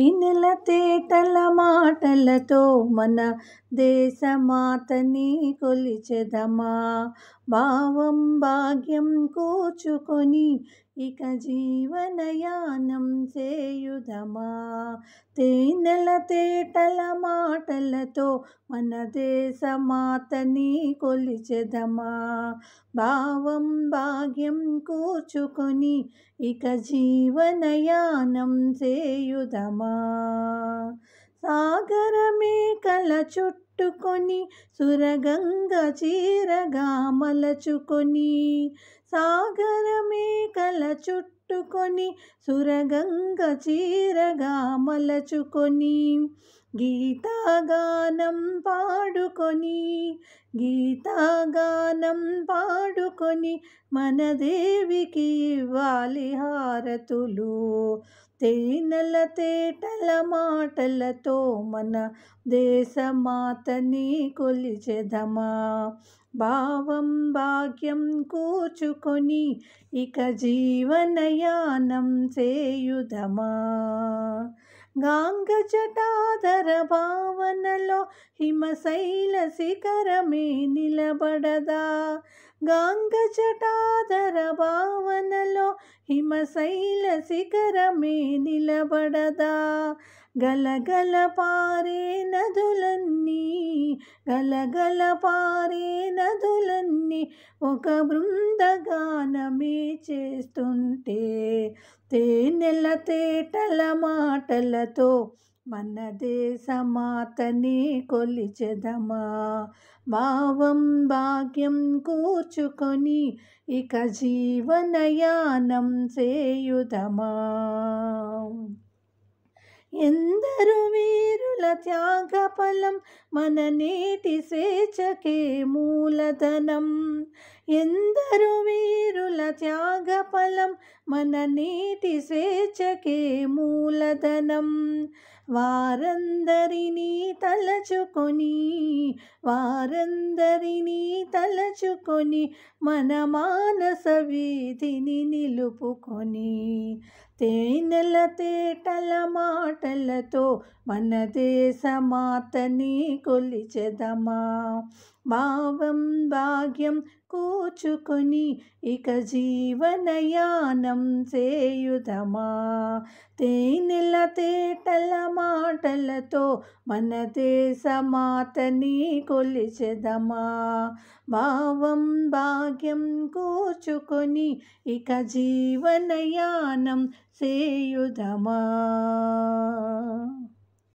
తేనెల తేటల మాటలతో మన దేశమాతని కొలిచెదమా. భావం భాగ్యం కూర్చుకొని ఇక జీవనయానం చేయుదమా. తేనెల తేటల మాటలతో మన దేశమాతని కొలిచెదమా. భావం భాగ్యం కూర్చుకొని ఇక జీవనయానం చేయుదమా. సాగరమేకల చుట్టుకొని సురగంగ చీరగా మలచుకొని. సాగరమేకల చుట్టుకొని సురగంగ చీరగా మలచుకొని. గీతగానం పాడుకొని గీతగానం పాడుకొని మన దేవికి ఇవ్వాలి హారతులు. తేనెల తేటల మాటలతో మన దేశమాతని కొలిచెదమా. భావం భాగ్యం కూర్చుకొని ఇక జీవనయానం చేయుదమా. గాంగ జటాధర భావనలో హిమశైల శిఖరమే నిలబడదా. గాంగ జటాధర భావనలో హిమశైల శిఖరమే నిలబడదా. గలగల పారే నదులన్నీ గలగల పారే నదులన్నీ ఒక బృందగానమే చేస్తుంటే. తేనెల తేటల మాటలతో మన దేశమాతని కొలిచెదమా. భావం భాగ్యం కూర్చుకొని ఇక జీవనయానం చేయుదమా. ఎందరు వీరుల త్యాగఫలం మన నేటి స్వేచ్ఛకే మూలధనం. ఎందరు వీరుల త్యాగఫలం మన నేటి స్వేచ్ఛకే మూలధనం. వారందరినీ తలచుకొని వారందరినీ తలచుకొని మన మానస వీధిని నిలుపుకొని. తేనెల తేటల మాటలతో మన దేశమాతని కొలిచెదమా. భావం భాగ్యం కూర్చుకొని ఇక జీవనయానం చేయుదమా. తేనెల తేటల మాటలతో మన దేశమాతని కొలిచెదమా. భావం భాగ్యం కూర్చుకొని ఇక జీవనయానం చేయుదమా.